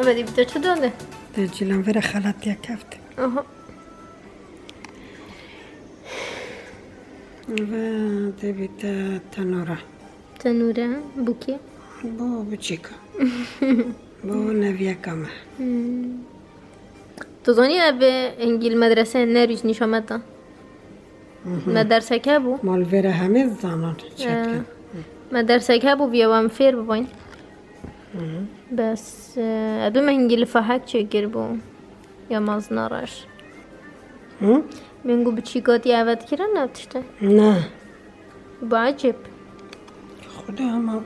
بدی بیتا چه داده؟ دجیلم وره خلط یک کفته آها و ده بیتا تنوره تنوره بوکی با بچیکا با نویه کامه تو زانی اوه انگیل مدرسه نریش نیشامتا مدرسه که بو؟ مال وره همه زنان چکن مدرسه که بو بیوام فیر بباین بس ابي ما هنجي لفحك شكر بو يا مازنارش منقو بتشيكوتي عبد كده نبتشته نه بعجب خدا همه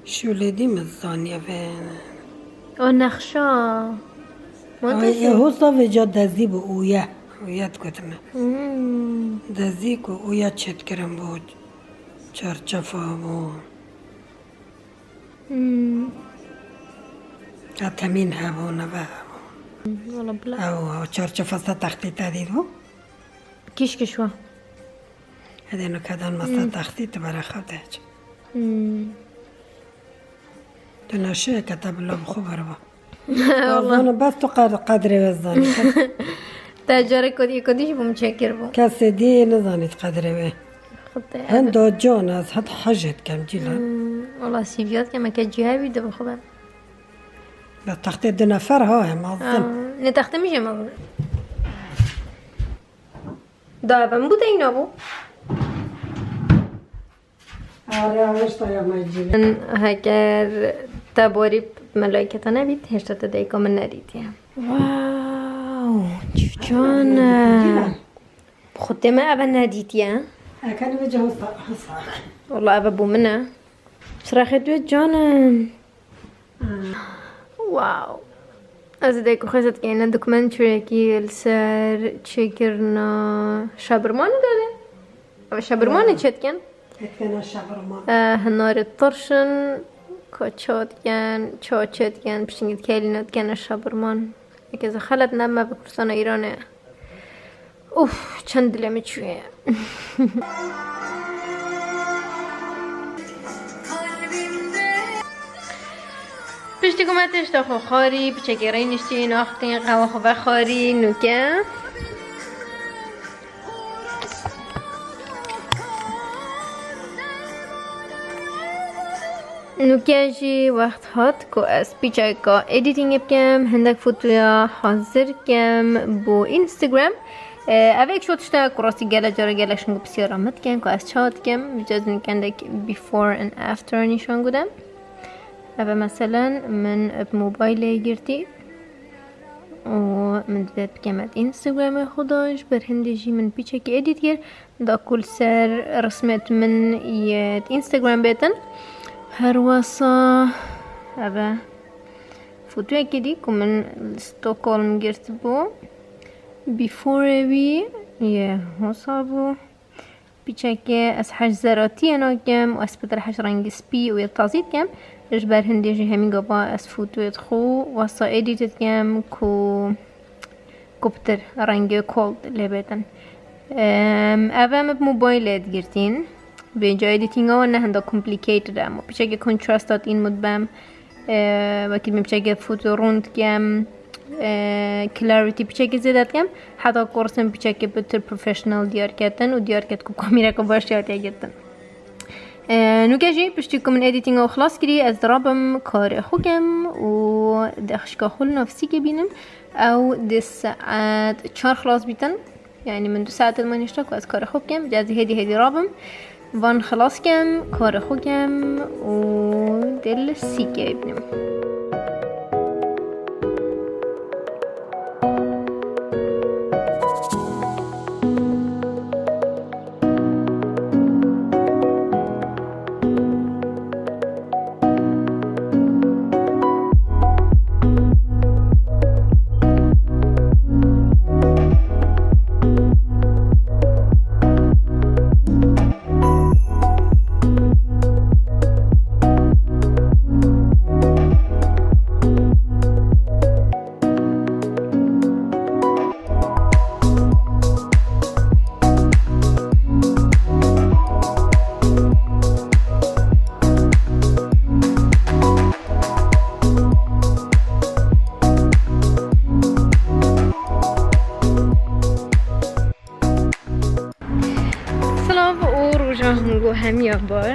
شولدی مزانیه وین او نخشا ما آیا حسا وجا دزی بو اویا اویت کتمه دزی کو اویا چت کرم بود چرچفا بو اتمین هبو نبه هبو والله بلا او چرچفا سا تختی تدید بو كيش كشوا هدینو کدان مسا تختی تبرا خوده چه تو نشه کتب لب خوبر با والله بس تو قدر وزانی تجاره کدیش بوم چکر بو کسی دی نزانید قدره وی خطه هندا جان از حد حجت کم جیلا والله سيفيات كما كجيها بيدو بخبر به تخت دو نفر ها هم ازدن نتخته میشه ما دایبم بوده اینا بو آره آوشتا یا مجیله من هکر تباری ملائکتا نبید هشتا دیگه من ندیدیم واو جانا خودت ما أبا ندیدیم اکنی به جهاز حسا والله أبا بو منه صراحة دوت جانا واو از دیگه خواست که این دوکومنتری که لسر چکرنا شابرمان داره أبا شابرمان چت کن اتکنا شبرمان هنار الطرشن كوتشوت كان تشوتشت كان باش نتكلم كان الشابرمان كذا خلت نما بكرسنا ايرانه اوف چند لمت شويه پشتی کمتش تا خو خاری بچگرای نشتی ناختین قوا خو بخاری نوکه نوکیجی وقت هات کو از پیچای کا ادیتینگ بکم هندک فوتویا حاضر کم بو اینستاگرام اوه شوتش تا کراستی گله جاره گلهش نگو بسیار آمد کن که از چهات کم بجاز نکندک before and after نشان گودم اوه مثلا من بموبایل گرتی و من داد بکمت اینستاگرام خودش بر هندجی من پیچه که ادیت گر دا کل سر رسمت من یه اینستاگرام بیتن هر واسا اوه فوتوی کدی که من استوکولم گرت بو before وی یه حسابو پیچه که از حج زراتی انا کم و از پتر حج رنگ سپی و یتازید کم اجبر هندیجی همین گبا از فوتویت خو واسا ادیتت کم کو پتر رنگ کولد لبیتن اوه مب موبایلت گرتین به جای ادیتینگ ها نه هنده کمپلیکیتد اما پیچه که کنتراستات این مدبم وقتی میشه که فوتو روند کم کلاریتی پیچه که زیادت کم حتی کورسم پیچه که بتر پروفیشنال دیار کردن و دیار کرد که کامیرا که باش دیار کردن نوکجی پشتی که من ادیتینگ ها خلاص کری از درابم کار خوکم و دخش که خل نفسی که بینم او ده ساعت 4 خلاص بیتن يعني من 2 ساعات ما نشتاق از کار خوب کم جازی هدی رابم وان خلاص کم کار خوب کم و دل سیکه بینم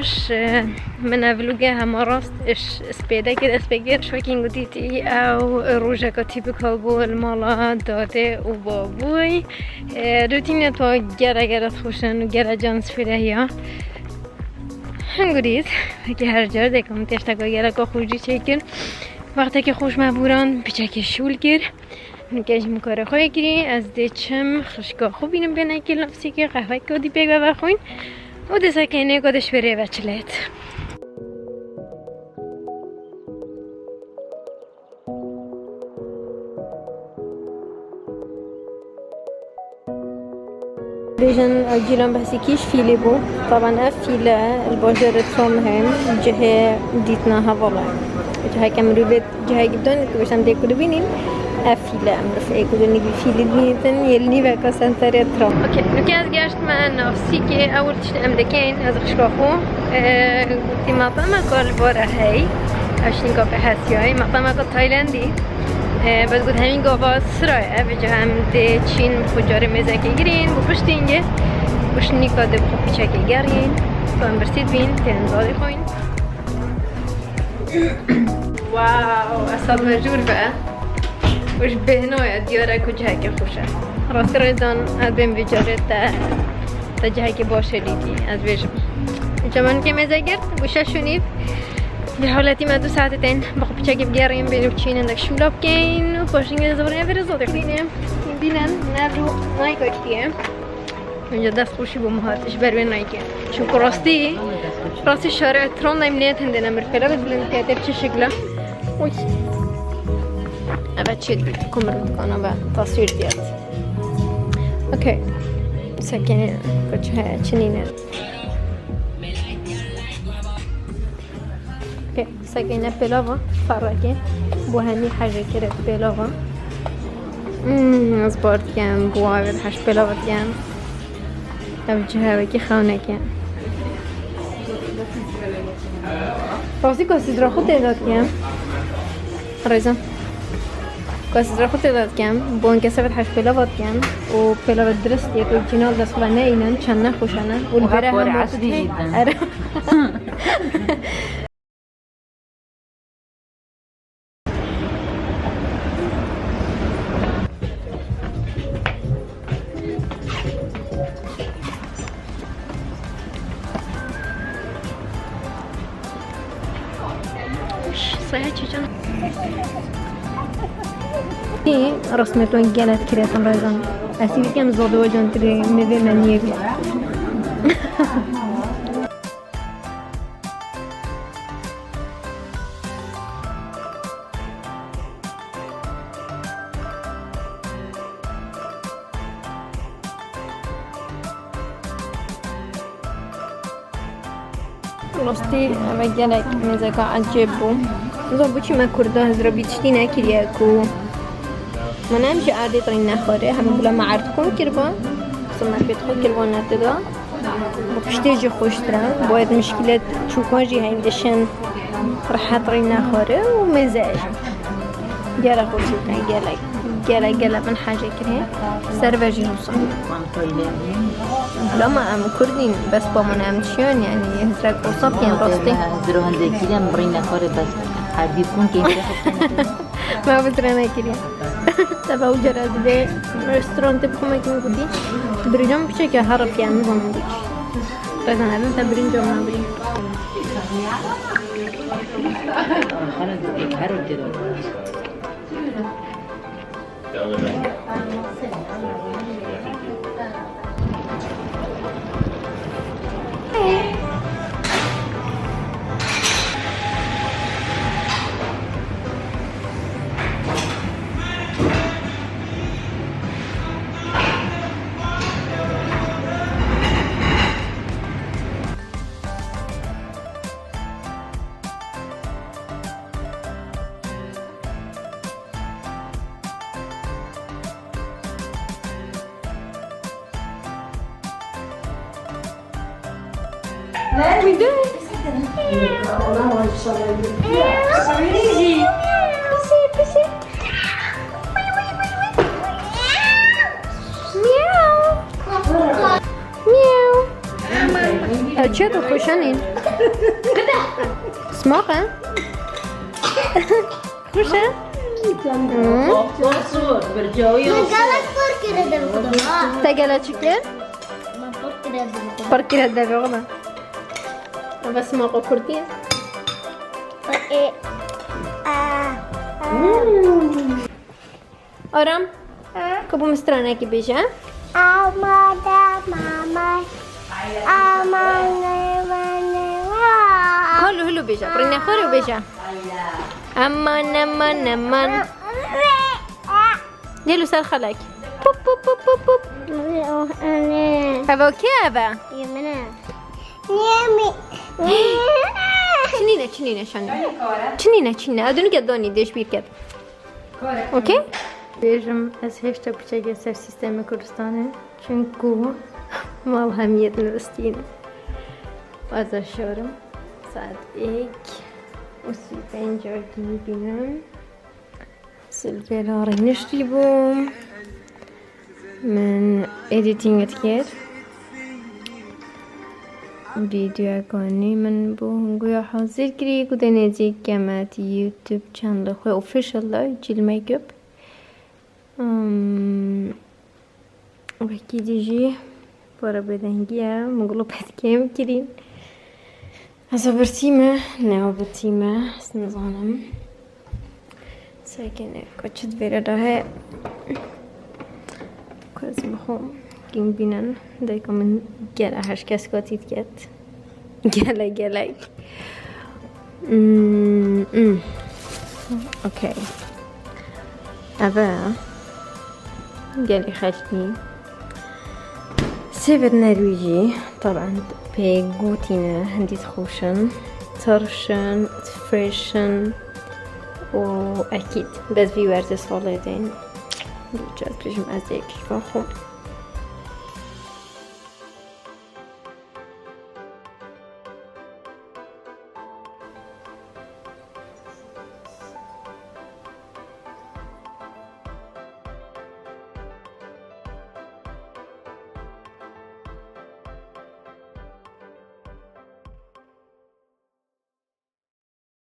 باش من فلوگه همه راست سپیده که دست بگیر شوکینگو دیتی او روژه که تیپیکال بود المالا داده و بابوی روتینه تو گره خوشن و گره جانس فیده هنگو دید که هر جار دکم تشتگاه گره که خوشی چکر وقتی که خوش مبوران پیچه که شول گیر نکش مکاره خواهی گیری از دیچم خشکا خوب اینم بینه که لفظی که قهوه که دی بگه بخوین و دسته که اینه کدش بره بچلت بيجن جيران بحسي كيش فيلي بو طبعا افيلا الباجرة تروم هم جهة ديتنا هفالا جهة كامرو بيت جهة جبدون كبشان ديكو دبينين افيلا امرو فايكو دوني بفيلي بيتن يلني باكا سنتاري تروم اوكي نوكي از گشت من نفسي كي اول تشت امدكين از خشكاخو قلتي مطعمة كال بارا هاي عشنين كافي حسياي مطعمة تايلاندي بس قلت همین گاوا سرایه به جا هم ده چین خجار مزاکی گرین و پشتینگه پشتینی که ده بخو پیچکی گرین تو هم برسید بین تنزالی خوین واو اصلا مجور بقى وش بهنوية دیاره کجه که خوشه راست رایزان از بین بجاره تا جه که باشه دیدی از بیشم جمان که مزا گرد گوشه شونیب به حالتی ما 2 ساعتين بخو بيتشاكي بقارين بينو بتشين عندك شولاب كاين وباشين زورين في رزق دخلينه بينا نابرو نايكو كتير من جد دست خوشي بمهات ايش بروين نايكي شو كراستي راسي الشارع ترون نايمنيت عندنا مرفلة بدلن تياتر چه شكله وي ابد شد بيتكم ردكونا با تصوير ديات اوكي ساكنين كوچه چنينه اوكي ساكنه بلاوا فرقه بو همي حاجه كده بلاوا از بارد کم بو آور هش بلاوا کم اب جهه وکی خانه کم راستی کاسی درا خود تعداد کم رایزم کاسی درا خود تعداد کم بو انکه سفت هش بلاوا کم و بلاوا درست یک اورجینال دست خلانه اینن چند نخوشنه و البره هم عصری اره صحيح چیچان این رسمتون گلت کریتن رایزان اسی بیکم زاده و جان تری میده منیه بی راستی و گلک مزاکا عجب بو زن بچی من کرده هزرا بیتشتی نکریه کو من همچه عادی طرین نخوره همه بلا معرض کن کربا سمت بیت خود کربا نتدا و پشتی جی خوش ترم باید مشکلات چوکان جی هیم دشن راحت طرین نخوره و مزاج گره خوشی تن گله من حاجه کره سر وجه نوصل لا ما ام كردين بس بامون ام شلون يعني هزرق وصاب يعني راستی زرو هندي كده مرينا خوري بس عادي يكون كده ما بترنا كده تبع وجرد به رستوران تبخم كم بودي بريجام بشكل هرب يعني نظام بودي بس أنا هم تبرين جام نبرين خلاص هرب جدا We do. Easy. Pussy. Meow. شكل خوشنين سماقه خوشه تقلا شكل فركي هذا بغدا بس ما قرتيه آرام کبو مسترانه کی بیجا هلو هلو بیجا برای نخوری بیجا امان يلو سال خلاك بوب بوب بوب بوب بوب هذا كيفا چنینه ادونی که دانی دیش بیر کرد اوکی بیشم از هشتا بچه سر سیستم کردستانه چونکو مال همیت نوستینه و از شورم ساعت 1 و 35 میبینم سلفر رینشتی بوم من ادیتینگت کرد ویدیو کنی من بو هنگویا حاضر کری که دنیزی کمت یوتیوب چندل خواه اوفیشل لای جیل میکاپ وکی دیجی برای بدنگیه مگلو پد کم کرین از برتیمه نه برتیمه از نظانم ساکنه کچت بیره داره کاز بخوام گیم بینن دایکا من گله هرش کس کاتید کت گله اوکی اوه گلی خشنی سيفر نرويجي طبعا بيجوتينا هندي تخوشن ترشن تفرشن واكيد بس في ورد صالدين بجد بجم ازيك فخم